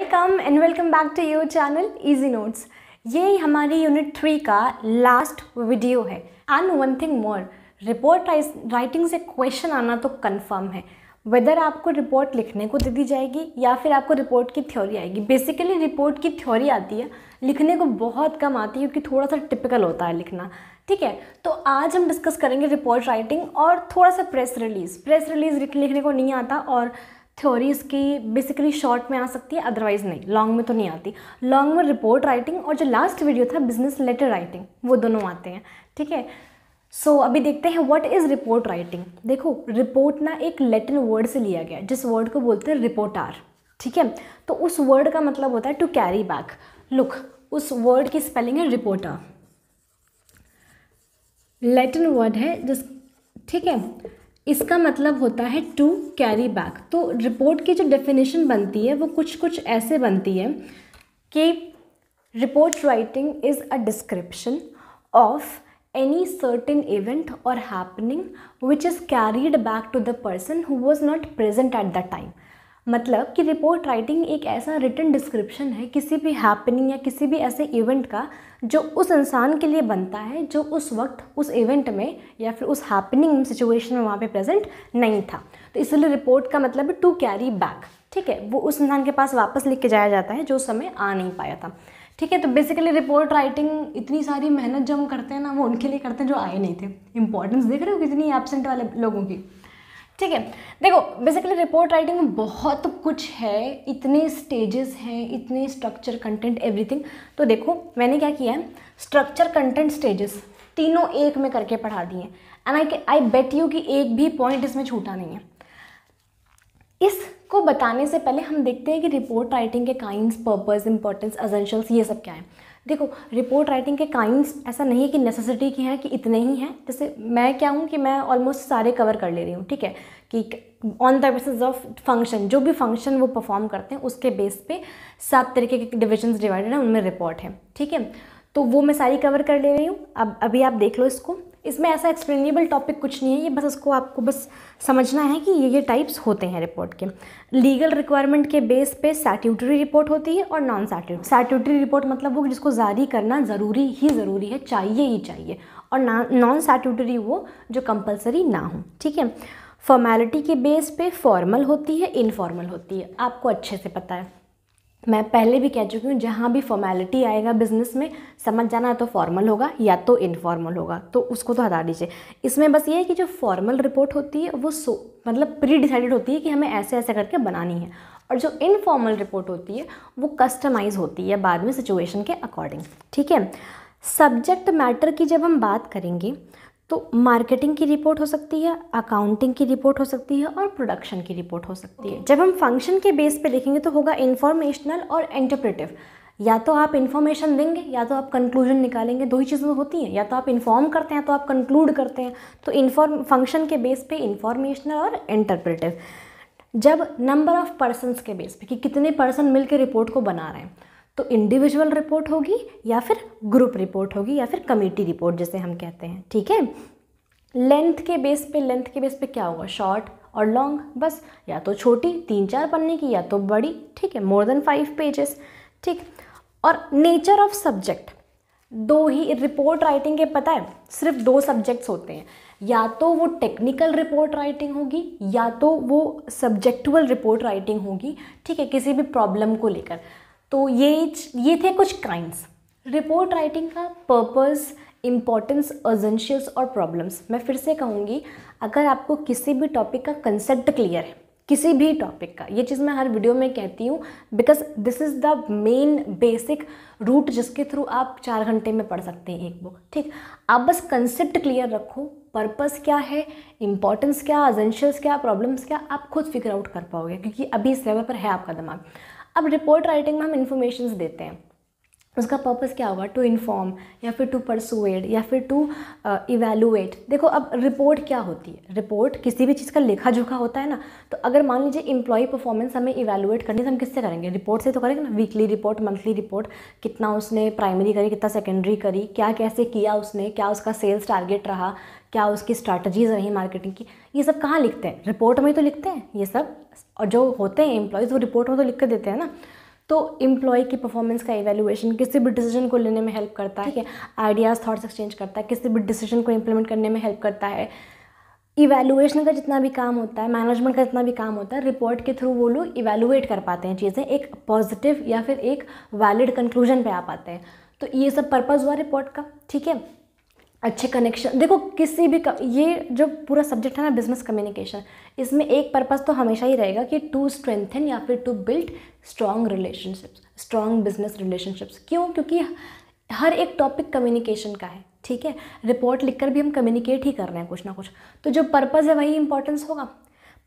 Welcome and welcome back to your channel easy notes. ये हमारी unit 3 का last video है। And one thing more, report writing से question आना तो कंफर्म है, वेदर आपको रिपोर्ट लिखने को दे दी जाएगी या फिर आपको रिपोर्ट की थ्योरी आएगी। बेसिकली रिपोर्ट की थ्योरी आती है, लिखने को बहुत कम आती है क्योंकि थोड़ा सा टिपिकल होता है लिखना। ठीक है, तो आज हम डिस्कस करेंगे रिपोर्ट राइटिंग और थोड़ा सा प्रेस रिलीज़ लिखने को नहीं आता और थ्योरीज़ की बेसिकली शॉर्ट में आ सकती है, अदरवाइज़ नहीं, लॉन्ग में तो नहीं आती। लॉन्ग में रिपोर्ट राइटिंग और जो लास्ट वीडियो था बिजनेस लेटर राइटिंग, वो दोनों आते हैं। ठीक है, सो अभी देखते हैं व्हाट इज़ रिपोर्ट राइटिंग। देखो, रिपोर्ट ना एक लैटिन वर्ड से लिया गया है जिस वर्ड को बोलते हैं रिपोर्टार। ठीक है, तो उस वर्ड का मतलब होता है टू कैरी बैक। लुक, उस वर्ड की स्पेलिंग है रिपोर्टर, लैटिन वर्ड है जिस, ठीक है, इसका मतलब होता है टू कैरी बैक। तो रिपोर्ट की जो डेफिनेशन बनती है वो कुछ ऐसे बनती है कि report writing is a description of any certain event or happening which is carried back to the person who was not present at the time। मतलब कि रिपोर्ट राइटिंग एक ऐसा रिटन डिस्क्रिप्शन है किसी भी हैपनिंग या किसी भी ऐसे इवेंट का जो उस इंसान के लिए बनता है जो उस वक्त उस इवेंट में या फिर उस हैपनिंग सिचुएशन में वहाँ पे प्रेजेंट नहीं था। तो इसलिए रिपोर्ट का मतलब है टू कैरी बैक। ठीक है, वो उस इंसान के पास वापस लिख के जाया जाता है जो उस समय आ नहीं पाया था। ठीक है, तो बेसिकली रिपोर्ट राइटिंग इतनी सारी मेहनत जो हम करते हैं ना वो उनके लिए करते हैं जो आए नहीं थे। इंपॉर्टेंस देख रहे हो कितनी एब्सेंट वाले लोगों की। ठीक है, देखो बेसिकली रिपोर्ट राइटिंग में बहुत कुछ है, इतने स्टेजेस हैं, इतने स्ट्रक्चर, कंटेंट, एवरीथिंग। तो देखो मैंने क्या किया है, स्ट्रक्चर, कंटेंट, स्टेजेस तीनों एक में करके पढ़ा दिए एंड आई बेट यू कि एक भी पॉइंट इसमें छूटा नहीं है। इसको बताने से पहले हम देखते हैं कि रिपोर्ट राइटिंग के काइंड्स, पर्पस, इंपॉर्टेंस, एसेंशियल्स, ये सब क्या है। देखो, रिपोर्ट राइटिंग के काइंड्स ऐसा नहीं है कि नेसेसिटी की है कि इतने ही हैं। जैसे मैं क्या हूँ कि मैं ऑलमोस्ट सारे कवर कर ले रही हूँ। ठीक है, कि on the basis of function, जो भी फंक्शन वो परफॉर्म करते हैं उसके बेस पे 7 तरीके के डिविजन्स डिवाइडेड हैं, उनमें रिपोर्ट है। ठीक है, तो वो मैं सारी कवर कर ले रही हूँ। अब अभी आप देख लो इसको, इसमें ऐसा एक्सप्लेनेबल टॉपिक कुछ नहीं है, ये बस इसको आपको बस समझना है कि ये टाइप्स होते हैं रिपोर्ट के। लीगल रिक्वायरमेंट के बेस पे स्टैट्यूटरी रिपोर्ट होती है और नॉन स्टैट्यूटरी रिपोर्ट मतलब वो जिसको जारी करना ज़रूरी है, चाहिए ही चाहिए, और नॉन स्टैट्यूटरी वो जो कंपलसरी ना हो। ठीक है, फॉर्मेलिटी के बेस पे फॉर्मल होती है, इनफॉर्मल होती है, आपको अच्छे से पता है, मैं पहले भी कह चुकी हूँ। जहाँ भी फॉर्मेलिटी आएगा बिजनेस में समझ जाना, तो फॉर्मल होगा या तो इनफॉर्मल होगा, तो उसको तो हटा दीजिए। इसमें बस ये है कि जो फॉर्मल रिपोर्ट होती है वो मतलब प्री डिसाइडेड होती है कि हमें ऐसे ऐसे करके बनानी है, और जो इनफॉर्मल रिपोर्ट होती है वो कस्टमाइज होती है बाद में सिचुएशन के अकॉर्डिंग। ठीक है, सब्जेक्ट मैटर की जब हम बात करेंगे तो मार्केटिंग की रिपोर्ट हो सकती है, अकाउंटिंग की रिपोर्ट हो सकती है और प्रोडक्शन की रिपोर्ट हो सकती है। जब हम फंक्शन के बेस पे देखेंगे तो होगा इंफॉर्मेशनल और इंटरप्रेटिव। या तो आप इन्फॉर्मेशन देंगे या तो आप कंक्लूजन निकालेंगे, दो ही चीज़ें होती हैं, या तो आप इन्फॉर्म करते हैं तो आप कंक्लूड करते हैं। तो फंक्शन के बेस पे इंफॉर्मेशनल और इंटरप्रेटिव। जब नंबर ऑफ पर्सनस के बेस पे कि कितने पर्सन मिलकर रिपोर्ट को बना रहे हैं, तो इंडिविजुअल रिपोर्ट होगी या फिर ग्रुप रिपोर्ट होगी या फिर कमेटी रिपोर्ट जिसे हम कहते हैं। ठीक है, लेंथ के बेस पे क्या होगा, शॉर्ट और लॉन्ग, बस या तो छोटी 3-4 पन्ने की या तो बड़ी। ठीक है, मोर देन 5 पेजेस। ठीक, और नेचर ऑफ सब्जेक्ट, दो ही रिपोर्ट राइटिंग के पता है सिर्फ 2 सब्जेक्ट्स होते हैं, या तो वो टेक्निकल रिपोर्ट राइटिंग होगी या तो वो सब्जेक्टुअल रिपोर्ट राइटिंग होगी। ठीक है, किसी भी प्रॉब्लम को लेकर। तो ये थे कुछ काइंड्स। रिपोर्ट राइटिंग का पर्पस, इम्पॉर्टेंस, एसेंशियल्स और प्रॉब्लम्स। मैं फिर से कहूँगी, अगर आपको किसी भी टॉपिक का कंसेप्ट क्लियर है, किसी भी टॉपिक का, ये चीज़ मैं हर वीडियो में कहती हूँ because this is the main basic route जिसके थ्रू आप 4 घंटे में पढ़ सकते हैं एक बुक। ठीक, आप बस कंसेप्ट क्लियर रखो, पर्पस क्या है, इंपॉर्टेंस क्या, एसेंशियल्स क्या, प्रॉब्लम्स क्या, आप खुद फिगर आउट कर पाओगे क्योंकि अभी इस लेवल पर है आपका दिमाग। अब रिपोर्ट राइटिंग में हम इन्फॉर्मेशन देते हैं, उसका पर्पस क्या होगा, टू इन्फॉर्म या फिर टू परसुएड या फिर टू इवैल्यूएट। देखो, अब रिपोर्ट क्या होती है, रिपोर्ट किसी भी चीज़ का लेखा जोखा होता है ना। तो अगर मान लीजिए एम्प्लॉय परफॉर्मेंस हमें इवैल्यूएट करनी है तो हम किससे करेंगे, रिपोर्ट से तो करेंगे ना। वीकली रिपोर्ट, मंथली रिपोर्ट, कितना उसने प्राइमरी करी, कितना सेकेंडरी करी, क्या कैसे किया उसने, क्या उसका सेल्स टारगेट रहा, क्या उसकी स्ट्रैटेजीज रही मार्केटिंग की, ये सब कहाँ लिखते हैं, रिपोर्ट में ही तो लिखते हैं ये सब। और जो होते हैं एम्प्लॉयज़ वो रिपोर्ट में तो लिख कर देते हैं ना। तो एम्प्लॉय की परफॉर्मेंस का इवैल्यूएशन किसी भी डिसीजन को लेने में हेल्प करता है, ठीक है, आइडियाज़ थॉट्स एक्सचेंज करता है, किसी भी डिसीजन को इम्प्लीमेंट करने में हेल्प करता है। इवैल्यूएशन का जितना भी काम होता है, मैनेजमेंट का जितना भी काम होता है, रिपोर्ट के थ्रू वो लोग इवैल्यूएट कर पाते हैं चीज़ें, एक पॉजिटिव या फिर एक वैलिड कंक्लूजन पे आ पाते हैं। तो ये सब पर्पज़ हुआ रिपोर्ट का, ठीक है। अच्छे कनेक्शन, देखो किसी भी ये जो पूरा सब्जेक्ट है ना बिजनेस कम्युनिकेशन, इसमें एक पर्पज़ तो हमेशा ही रहेगा कि टू स्ट्रेंथन या फिर to build strong relationships, strong business relationships. क्यों? क्योंकि हर एक टॉपिक कम्युनिकेशन का है, ठीक है। रिपोर्ट लिखकर भी हम कम्युनिकेट ही कर रहे हैं कुछ ना कुछ, तो जो पर्पज़ है वही इंपॉर्टेंस होगा।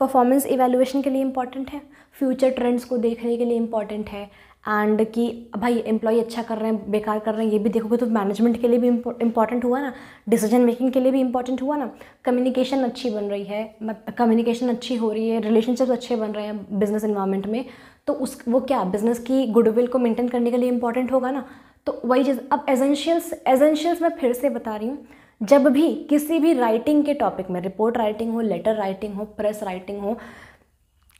परफॉर्मेंस इवैल्यूएशन के लिए इंपॉर्टेंट है, फ्यूचर ट्रेंड्स को देखने के लिए इंपॉर्टेंट है, एंड कि भाई एम्प्लॉय अच्छा कर रहे हैं बेकार कर रहे हैं ये भी देखोगे तो मैनेजमेंट के लिए भी इंपॉर्टेंट हुआ ना, डिसीजन मेकिंग के लिए भी इंपॉर्टेंट हुआ ना। कम्युनिकेशन अच्छी बन रही है, कम्युनिकेशन अच्छी हो रही है, रिलेशनशिप्स अच्छे बन रहे हैं बिजनेस इन्वायरमेंट में, तो वो क्या बिजनेस की गुडविल को मेंटेन करने के लिए इंपॉर्टेंट होगा ना। तो वही चीज़। अब एसेंशियल्स मैं फिर से बता रही हूँ, जब भी किसी भी राइटिंग के टॉपिक में, रिपोर्ट राइटिंग हो, लेटर राइटिंग हो, प्रेस राइटिंग हो,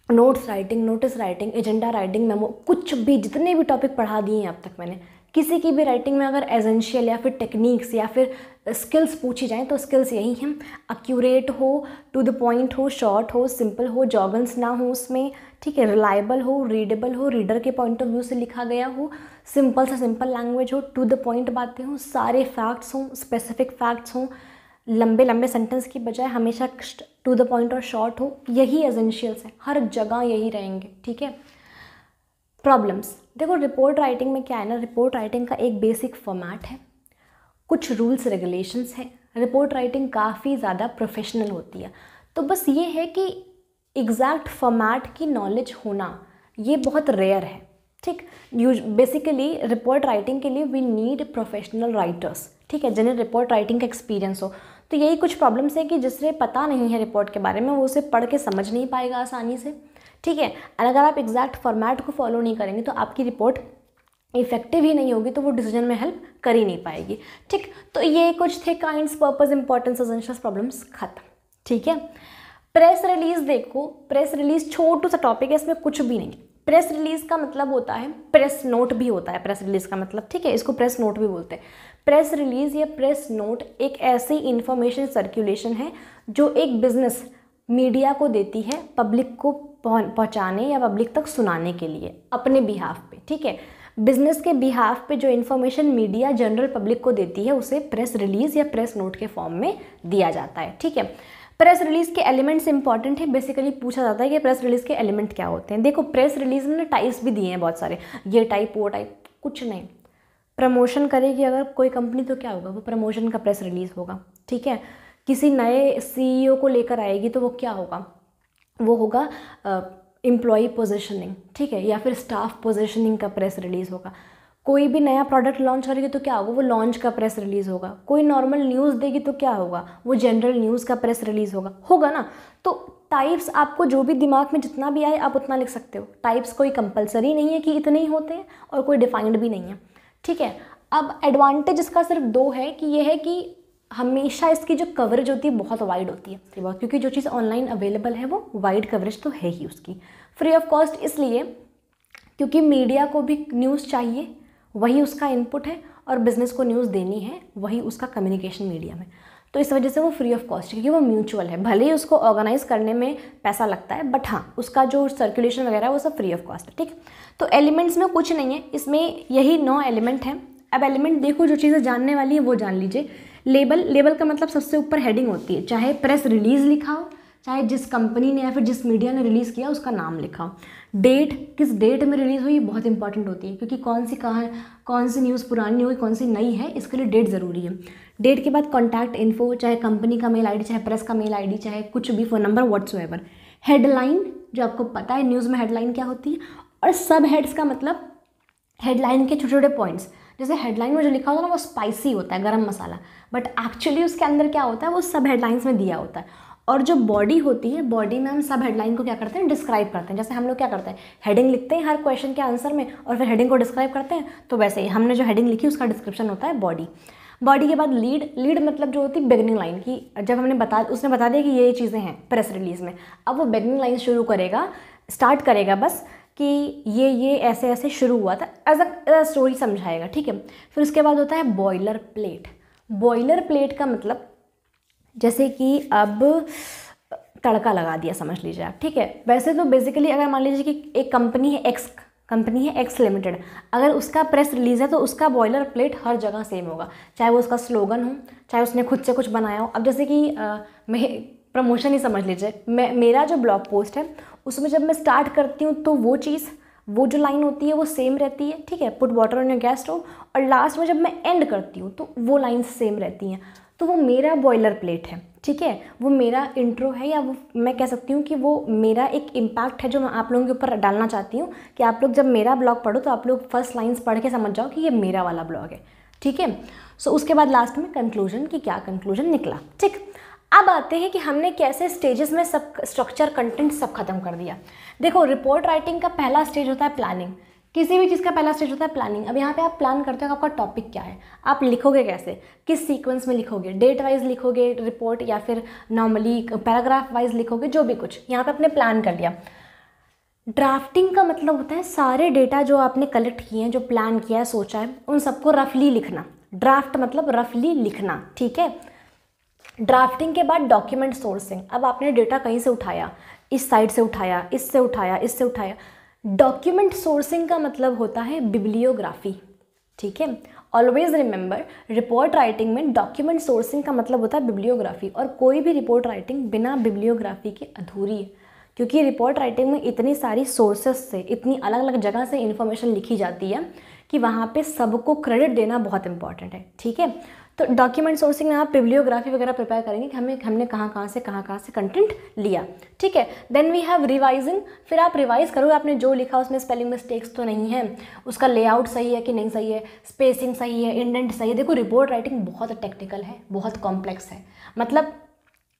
notes writing, notice writing, agenda writing, memo, कुछ भी जितने भी टॉपिक पढ़ा दिए हैं अब तक मैंने, किसी की भी राइटिंग में अगर एसेंशियल या फिर टेक्निक्स या फिर स्किल्स पूछी जाएँ तो स्किल्स यही हैं। एक्यूरेट हो, टू द पॉइंट हो, शॉर्ट हो, सिंपल हो, जॉगल्स ना हो उसमें, ठीक है, रिलायबल हो, रीडेबल हो, रीडर के पॉइंट ऑफ व्यू से लिखा गया हो, सिंपल से सिंपल लैंग्वेज हो, टू द पॉइंट बातें हों, सारे फैक्ट्स हों, स्पेसिफिक फैक्ट्स हों, लंबे लंबे सेंटेंस की बजाय हमेशा टू द पॉइंट और शॉर्ट हो। यही एसेंशियल्स है, हर जगह यही रहेंगे, ठीक है। प्रॉब्लम्स, देखो रिपोर्ट राइटिंग में क्या है ना, रिपोर्ट राइटिंग का एक बेसिक फॉर्मेट है, कुछ रूल्स रेगुलेशंस हैं। रिपोर्ट राइटिंग काफ़ी ज़्यादा प्रोफेशनल होती है, तो बस ये है कि एग्जैक्ट फॉर्मेट की नॉलेज होना ये बहुत रेयर है, ठीक। बेसिकली रिपोर्ट राइटिंग के लिए वी नीड प्रोफेशनल राइटर्स, ठीक है, जिन्हें रिपोर्ट राइटिंग का एक्सपीरियंस हो। तो यही कुछ प्रॉब्लम्स है कि जिससे पता नहीं है रिपोर्ट के बारे में वो उसे पढ़ के समझ नहीं पाएगा आसानी से, ठीक है। और अगर आप एग्जैक्ट फॉर्मेट को फॉलो नहीं करेंगे तो आपकी रिपोर्ट इफेक्टिव ही नहीं होगी, तो वो डिसीजन में हेल्प कर ही नहीं पाएगी, ठीक। तो ये कुछ थे kinds, purpose, importance, essentials, problems, खत्म, ठीक है। प्रेस रिलीज देखो, प्रेस रिलीज छोटू सा टॉपिक है, इसमें कुछ भी नहीं है। प्रेस रिलीज का मतलब होता है, प्रेस नोट भी होता है प्रेस रिलीज का मतलब, ठीक है, इसको प्रेस नोट भी बोलते हैं। प्रेस रिलीज या प्रेस नोट एक ऐसी इंफॉर्मेशन सर्कुलेशन है जो एक बिजनेस मीडिया को देती है पब्लिक को पहुंचाने या पब्लिक तक सुनाने के लिए अपने बिहाफ पे, ठीक है। बिजनेस के बिहाफ पे जो इन्फॉर्मेशन मीडिया जनरल पब्लिक को देती है उसे प्रेस रिलीज या प्रेस नोट के फॉर्म में दिया जाता है, ठीक है। प्रेस रिलीज के एलिमेंट्स इंपॉर्टेंट है, बेसिकली पूछा जाता है कि प्रेस रिलीज के एलिमेंट क्या होते हैं। देखो प्रेस रिलीज में टाइप्स भी दिए हैं बहुत सारे, ये टाइप वो टाइप, कुछ नहीं। प्रमोशन करेगी अगर कोई कंपनी तो क्या होगा, वो प्रमोशन का प्रेस रिलीज होगा, ठीक है। किसी नए CEO को लेकर आएगी तो वो क्या होगा, वो होगा एम्प्लॉय पोजीशनिंग, ठीक है, या फिर स्टाफ पोजीशनिंग का प्रेस रिलीज होगा। कोई भी नया प्रोडक्ट लॉन्च करेगी तो क्या होगा, वो लॉन्च का प्रेस रिलीज होगा। कोई नॉर्मल न्यूज़ देगी तो क्या होगा, वो जनरल न्यूज़ का प्रेस रिलीज होगा ना। तो टाइप्स आपको जो भी दिमाग में जितना भी आए आप उतना लिख सकते हो। टाइप्स कोई कंपलसरी नहीं है कि इतने ही होते हैं और कोई डिफाइंड भी नहीं है, ठीक है। अब एडवांटेज इसका सिर्फ दो है कि ये है कि हमेशा इसकी जो कवरेज होती है बहुत वाइड होती है, क्योंकि जो चीज़ ऑनलाइन अवेलेबल है वो वाइड कवरेज तो है ही उसकी। फ्री ऑफ कॉस्ट इसलिए क्योंकि मीडिया को भी न्यूज़ चाहिए, वही उसका इनपुट है, और बिज़नेस को न्यूज़ देनी है, वही उसका कम्युनिकेशन मीडियम है। तो इस वजह से वो फ्री ऑफ कॉस्ट है, क्योंकि वो म्यूचुअल है। भले ही उसको ऑर्गेनाइज करने में पैसा लगता है, बट हाँ उसका जो सर्कुलेशन वगैरह है वो सब फ्री ऑफ कॉस्ट है, ठीक। तो एलिमेंट्स में कुछ नहीं है, इसमें यही 9 एलिमेंट हैं। अब एलिमेंट देखो, जो चीज़ें जानने वाली है वो जान लीजिए। लेबल का मतलब सबसे ऊपर हेडिंग होती है, चाहे प्रेस रिलीज़ लिखा हो, चाहे जिस कंपनी ने या फिर जिस मीडिया ने रिलीज़ किया उसका नाम लिखा हो। डेट, किस डेट में रिलीज़ हुई बहुत इंपॉर्टेंट होती है, क्योंकि कौन सी न्यूज़ पुरानी हुई कौन सी नई है, इसके लिए डेट ज़रूरी है। डेट के बाद कॉन्टैक्ट इन्फो, चाहे कंपनी का मेल आईडी, चाहे प्रेस का मेल आईडी, चाहे कुछ भी, फ़ोन नंबर, व्हाट्सएवर। हेडलाइन, जो आपको पता है न्यूज़ में हेडलाइन क्या होती है। और सब हेड्स का मतलब हेडलाइन के छोटे छोटे पॉइंट्स। जैसे हेडलाइन में जो लिखा होता है ना वो स्पाइसी होता है, गरम मसाला, बट एक्चुअली उसके अंदर क्या होता है वो सब हेडलाइंस में दिया होता है। और जो बॉडी होती है, बॉडी में हम सब हेडलाइन को क्या करते हैं, डिस्क्राइब करते हैं। जैसे हम लोग क्या करते हैं, हेडिंग लिखते हैं हर क्वेश्चन के आंसर में और फिर हेडिंग को डिस्क्राइब करते हैं, तो वैसे ही हमने जो हेडिंग लिखी उसका डिस्क्रिप्शन होता है बॉडी। बॉडी के बाद लीड मतलब जो होती है बिगनिंग लाइन की, जब हमने उसने बता दिया कि ये चीज़ें हैं प्रेस रिलीज़ में, अब वो बिगनिंग लाइन शुरू करेगा, स्टार्ट करेगा बस कि ये ऐसे ऐसे शुरू हुआ था, एज अ स्टोरी समझाएगा, ठीक है। फिर उसके बाद होता है बॉयलर प्लेट। बॉयलर प्लेट का मतलब जैसे कि अब तड़का लगा दिया समझ लीजिए आप, ठीक है। वैसे तो बेसिकली अगर मान लीजिए कि एक कंपनी है एक्स लिमिटेड, अगर उसका प्रेस रिलीज़ है तो उसका बॉयलर प्लेट हर जगह सेम होगा, चाहे वो उसका स्लोगन हो, चाहे उसने खुद से कुछ बनाया हो। अब जैसे कि मैं प्रमोशन ही समझ लीजिए, मेरा जो ब्लॉग पोस्ट है उसमें जब मैं स्टार्ट करती हूँ तो वो जो लाइन होती है वो सेम रहती है, ठीक है, put water on your gas stove. और लास्ट में जब मैं एंड करती हूँ तो वो लाइन्स सेम रहती हैं। तो वो मेरा बॉयलर प्लेट है, ठीक है, वो मेरा इंट्रो है, या वो मैं कह सकती हूँ कि वो मेरा एक इम्पैक्ट है जो मैं आप लोगों के ऊपर डालना चाहती हूँ कि आप लोग जब मेरा ब्लॉग पढ़ो तो आप लोग फर्स्ट लाइन्स पढ़ के समझ जाओ कि ये मेरा वाला ब्लॉग है, ठीक है। सो उसके बाद लास्ट में कंक्लूजन, कि क्या कंक्लूजन निकला, ठीक। अब आते हैं कि हमने कैसे स्टेजेस में सब स्ट्रक्चर कंटेंट सब खत्म कर दिया। देखो, रिपोर्ट राइटिंग का पहला स्टेज होता है प्लानिंग। किसी भी चीज़ का पहला स्टेज होता है प्लानिंग। अब यहाँ पे आप प्लान करते हो कि आपका टॉपिक क्या है, आप लिखोगे कैसे, किस सीक्वेंस में लिखोगे, डेट वाइज लिखोगे रिपोर्ट या फिर नॉर्मली पैराग्राफ वाइज लिखोगे, जो भी कुछ यहाँ पे आपने प्लान कर लिया। ड्राफ्टिंग का मतलब होता है सारे डेटा जो आपने कलेक्ट किए हैं, जो प्लान किया है, सोचा है, उन सबको रफली लिखना। ड्राफ्ट मतलब रफली लिखना, ठीक है। ड्राफ्टिंग के बाद डॉक्यूमेंट सोर्सिंग। अब आपने डेटा कहीं से उठाया, इस साइड से उठाया, इससे उठाया, इससे उठाया। डॉक्यूमेंट सोर्सिंग का मतलब होता है बिब्लियोग्राफी, ठीक है। ऑलवेज रिमेंबर, रिपोर्ट राइटिंग में डॉक्यूमेंट सोर्सिंग का मतलब होता है बिब्लियोग्राफी, और कोई भी रिपोर्ट राइटिंग बिना बिब्लियोग्राफी के अधूरी है, क्योंकि रिपोर्ट राइटिंग में इतनी सारी सोर्सेस से, इतनी अलग अलग जगह से इन्फॉर्मेशन लिखी जाती है कि वहाँ पे सबको क्रेडिट देना बहुत इंपॉर्टेंट है, ठीक है। तो डॉक्यूमेंट सोर्सिंग में आप बिब्लियोग्राफी वगैरह प्रिपेयर करेंगे कि हमने कहाँ से कंटेंट लिया, ठीक है। Then we have revising. फिर आप रिवाइज करोगे आपने जो लिखा उसमें स्पेलिंग मिस्टेक्स तो नहीं है, उसका लेआउट सही है कि नहीं सही है, स्पेसिंग सही है, इंडेंट सही है। देखो, रिपोर्ट राइटिंग बहुत टेक्निकल है, बहुत कॉम्प्लेक्स है। मतलब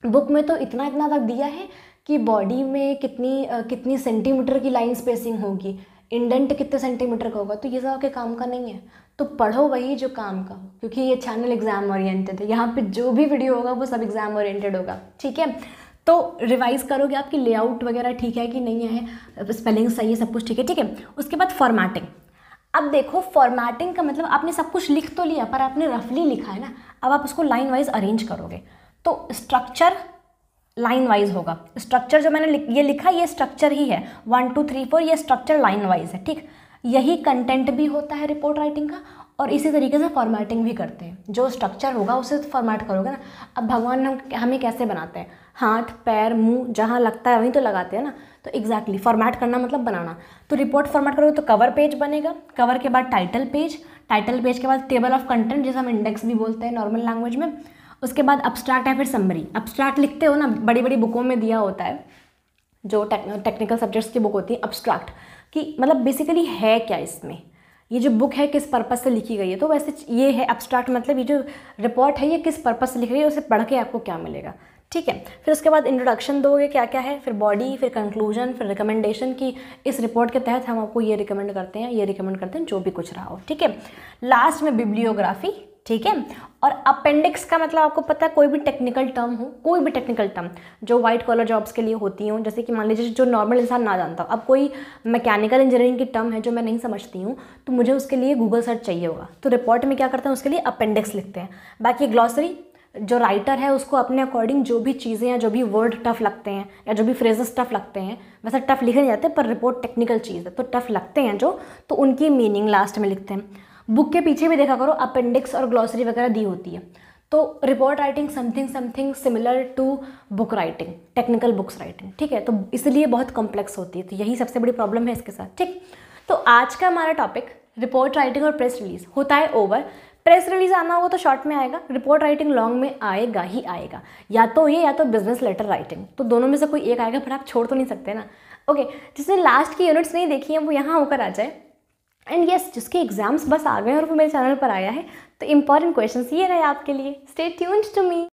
बुक में तो इतना तक दिया है कि बॉडी में कितनी सेंटीमीटर की लाइन स्पेसिंग होगी, इंडेंट कितने सेंटीमीटर का होगा, तो ये सब आपके काम का नहीं है। तो पढ़ो वही जो काम का हो, क्योंकि ये चैनल एग्जाम ओरिएंटेड है, यहाँ पे जो भी वीडियो होगा वो सब एग्जाम ओरिएंटेड होगा, ठीक है। तो रिवाइज करोगे आपकी लेआउट वगैरह ठीक है कि नहीं है, स्पेलिंग सही है, सब कुछ ठीक है, ठीक है। उसके बाद फॉर्मेटिंग। अब देखो, फॉर्मेटिंग का मतलब आपने सब कुछ लिख तो लिया पर आपने रफली लिखा है ना, अब आप उसको लाइन वाइज अरेंज करोगे। तो स्ट्रक्चर लाइन वाइज होगा। स्ट्रक्चर जो मैंने ये लिखा, ये स्ट्रक्चर ही है, 1 2 3 4, ये स्ट्रक्चर लाइन वाइज है, ठीक। यही कंटेंट भी होता है रिपोर्ट राइटिंग का, और इसी तरीके से फॉर्मेटिंग भी करते हैं। जो स्ट्रक्चर होगा उसे तो फॉर्मेट करोगे ना। अब भगवान हमें कैसे बनाते हैं, हाथ पैर मुंह जहाँ लगता है वहीं तो लगाते हैं ना, तो एग्जैक्टली फॉर्मेट करना मतलब बनाना। तो रिपोर्ट फॉर्मेट करोगे तो कवर पेज बनेगा, कवर के बाद टाइटल पेज, टाइटल पेज के बाद टेबल ऑफ कंटेंट, जिसे हम इंडेक्स भी बोलते हैं नॉर्मल लैंग्वेज में। उसके बाद अब्स्ट्रैक्ट है, फिर समरी। अब्स्ट्रैक्ट लिखते हो ना, बड़ी बड़ी बुकों में दिया होता है, जो टेक्निकल सब्जेक्ट्स की बुक होती है, अब्स्ट्रैक्ट कि मतलब बेसिकली है क्या इसमें, ये जो बुक है किस पर्पस से लिखी गई है। तो वैसे ये है अब्स्ट्रैक्ट, मतलब ये जो रिपोर्ट है ये किस पर्पस से लिखी गई है, उसे पढ़ के आपको क्या मिलेगा, ठीक है। फिर उसके बाद इंट्रोडक्शन दोगे क्या क्या है, फिर बॉडी, फिर कंक्लूजन, फिर रिकमेंडेशन कि इस रिपोर्ट के तहत हम आपको ये रिकमेंड करते हैं, ये रिकमेंड करते हैं, जो भी कुछ रहा हो, ठीक है। लास्ट में बिब्लियोग्राफी, ठीक है। और अपेंडिक्स का मतलब आपको पता है, कोई भी टेक्निकल टर्म हो, कोई भी टेक्निकल टर्म जो वाइट कॉलर जॉब्स के लिए होती हूँ, जैसे कि मान लीजिए जो नॉर्मल इंसान ना जानता हो, अब कोई मैकेनिकल इंजीनियरिंग की टर्म है जो मैं नहीं समझती हूँ, तो मुझे उसके लिए गूगल सर्च चाहिए होगा, तो रिपोर्ट में क्या करते हैं, उसके लिए अपेंडिक्स लिखते हैं। बाकी ग्लॉसरी, जो राइटर है उसको अपने अकॉर्डिंग जो भी चीज़ें या जो भी वर्ड टफ लगते हैं या जो भी फ्रेजेस टफ लगते हैं, वैसे टफ लिखे नहीं जाते, पर रिपोर्ट टेक्निकल चीज़ है तो टफ लगते हैं जो, तो उनकी मीनिंग लास्ट में लिखते हैं। बुक के पीछे भी देखा करो, अपेंडिक्स और ग्लॉसरी वगैरह दी होती है। तो report writing something similar to book writing, technical books writing, ठीक है। तो इसलिए बहुत कॉम्प्लेक्स होती है, तो यही सबसे बड़ी प्रॉब्लम है इसके साथ, ठीक। तो आज का हमारा टॉपिक रिपोर्ट राइटिंग और प्रेस रिलीज होता है ओवर। प्रेस रिलीज आना होगा तो शॉर्ट में आएगा, रिपोर्ट राइटिंग लॉन्ग में आएगा ही आएगा, या तो ये या तो बिजनेस लेटर राइटिंग, तो दोनों में से कोई एक आएगा, पर आप छोड़ तो नहीं सकते ना। ओके, जिसने लास्ट की यूनिट्स नहीं देखी है वो यहाँ होकर आ जाए। एंड यस, जिसके एग्जाम्स बस आ गए और वो मेरे चैनल पर आया है, तो इंपॉर्टेंट क्वेश्चंस ये रहे आपके लिए। Stay tuned to me.